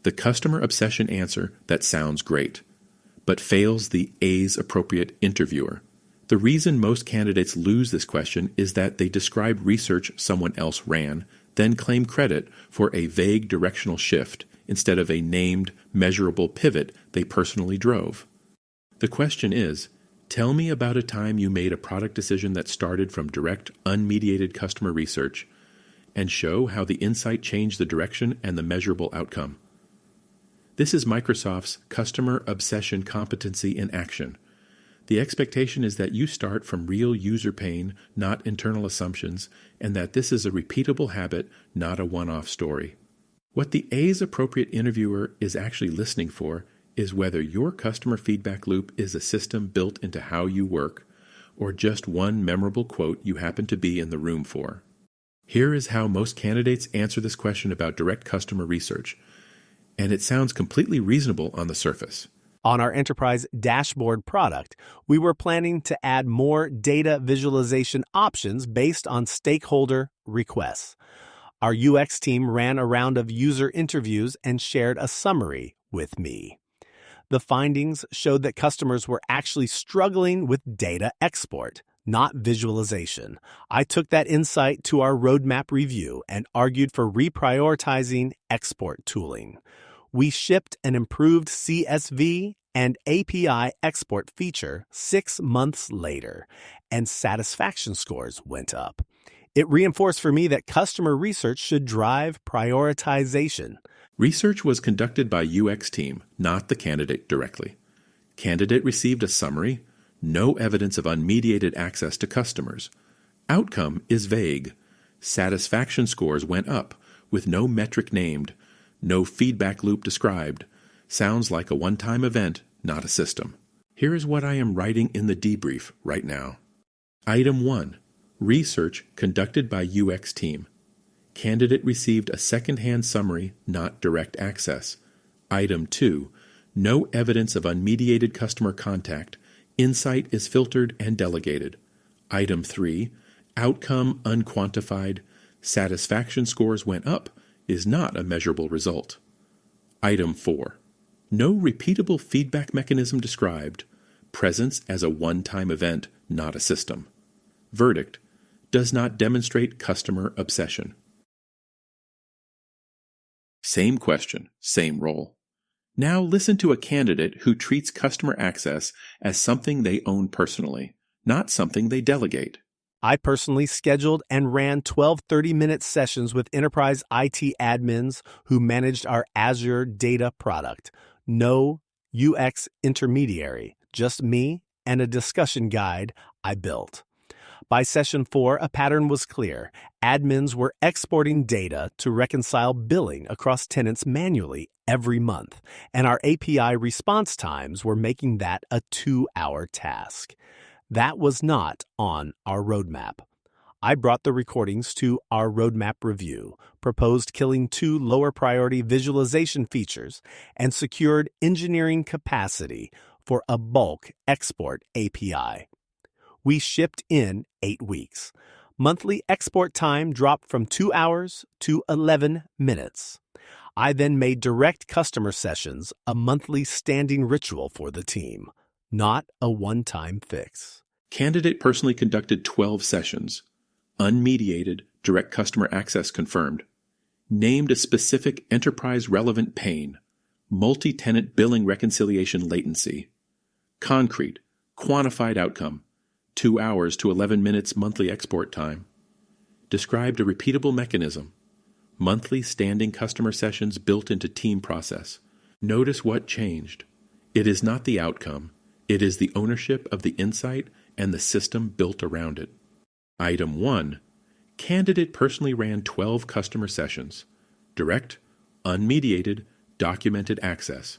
the customer obsession answer that sounds great, but fails the A's appropriate interviewer. The reason most candidates lose this question is that they describe research someone else ran, then claim credit for a vague directional shift instead of a named, measurable pivot they personally drove. The question is, tell me about a time you made a product decision that started from direct, unmediated customer research, and show how the insight changed the direction and the measurable outcome. This is Microsoft's customer obsession competency in action. The expectation is that you start from real user pain, not internal assumptions, and that this is a repeatable habit, not a one-off story. What the A's appropriate interviewer is actually listening for is whether your customer feedback loop is a system built into how you work, or just one memorable quote you happen to be in the room for. Here is how most candidates answer this question about direct customer research, and it sounds completely reasonable on the surface. On our enterprise dashboard product, we were planning to add more data visualization options based on stakeholder requests. Our UX team ran a round of user interviews and shared a summary with me. The findings showed that customers were actually struggling with data export, not visualization. I took that insight to our roadmap review and argued for reprioritizing export tooling. We shipped an improved CSV and API export feature 6 months later, and satisfaction scores went up. It reinforced for me that customer research should drive prioritization. Research was conducted by UX team, not the candidate directly. Candidate received a summary, no evidence of unmediated access to customers. Outcome is vague. Satisfaction scores went up, with no metric named, no feedback loop described. Sounds like a one-time event, not a system. Here is what I am writing in the debrief right now. Item 1. Research conducted by UX team. Candidate received a second-hand summary, not direct access. Item 2. No evidence of unmediated customer contact. Insight is filtered and delegated. Item 3. Outcome unquantified. Satisfaction scores went up is not a measurable result. Item 4. No repeatable feedback mechanism described. Presence as a one-time event, not a system. Verdict. Does not demonstrate customer obsession. Same question, same role. Now listen to a candidate who treats customer access as something they own personally, not something they delegate. I personally scheduled and ran 12 30-minute sessions with enterprise IT admins who managed our Azure data product. No UX intermediary, just me and a discussion guide I built. By session 4, a pattern was clear. Admins were exporting data to reconcile billing across tenants manually every month, and our API response times were making that a 2-hour task. That was not on our roadmap. I brought the recordings to our roadmap review, proposed killing 2 lower priority visualization features, and secured engineering capacity for a bulk export API. We shipped in 8 weeks. Monthly export time dropped from 2 hours to 11 minutes. I then made direct customer sessions a monthly standing ritual for the team, not a one-time fix. Candidate personally conducted 12 sessions. Unmediated, direct customer access confirmed. Named a specific enterprise-relevant pain. Multi-tenant billing reconciliation latency. Concrete, quantified outcome. 2 hours to 11 minutes monthly export time. Described a repeatable mechanism. Monthly standing customer sessions built into team process. Notice what changed. It is not the outcome. It is the ownership of the insight and the system built around it. Item 1. Candidate personally ran 12 customer sessions. Direct, unmediated, documented access.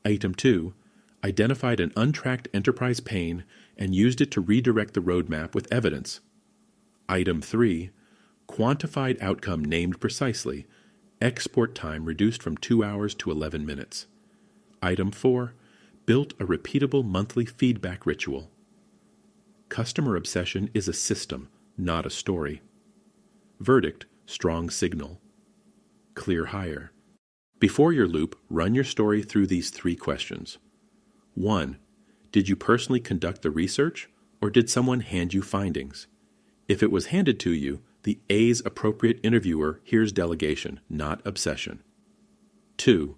Item 2. Identified an untracked enterprise pain and used it to redirect the roadmap with evidence. Item 3. Quantified outcome named precisely. Export time reduced from 2 hours to 11 minutes. Item 4. Built a repeatable monthly feedback ritual. Customer obsession is a system, not a story. Verdict, strong signal. Clear hire. Before your loop, run your story through these 3 questions. 1. Did you personally conduct the research, or did someone hand you findings? If it was handed to you, the A's appropriate interviewer hears delegation, not obsession. 2.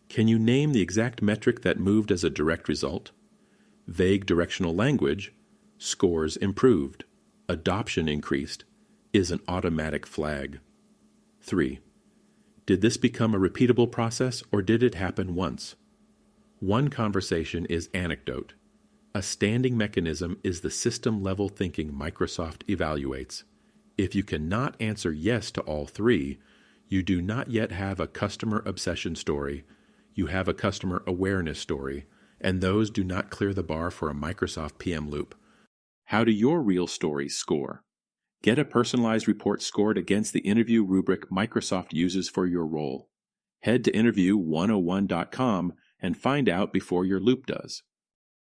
Can you name the exact metric that moved as a direct result? Vague directional language, scores improved, adoption increased, is an automatic flag. 3. Did this become a repeatable process, or did it happen once? One conversation is anecdote. A standing mechanism is the system-level thinking Microsoft evaluates. If you cannot answer yes to all 3, you do not yet have a customer obsession story. You have a customer awareness story, and those do not clear the bar for a Microsoft PM loop. How do your real stories score? Get a personalized report scored against the interview rubric Microsoft uses for your role. Head to interview101.com and find out before your loop does.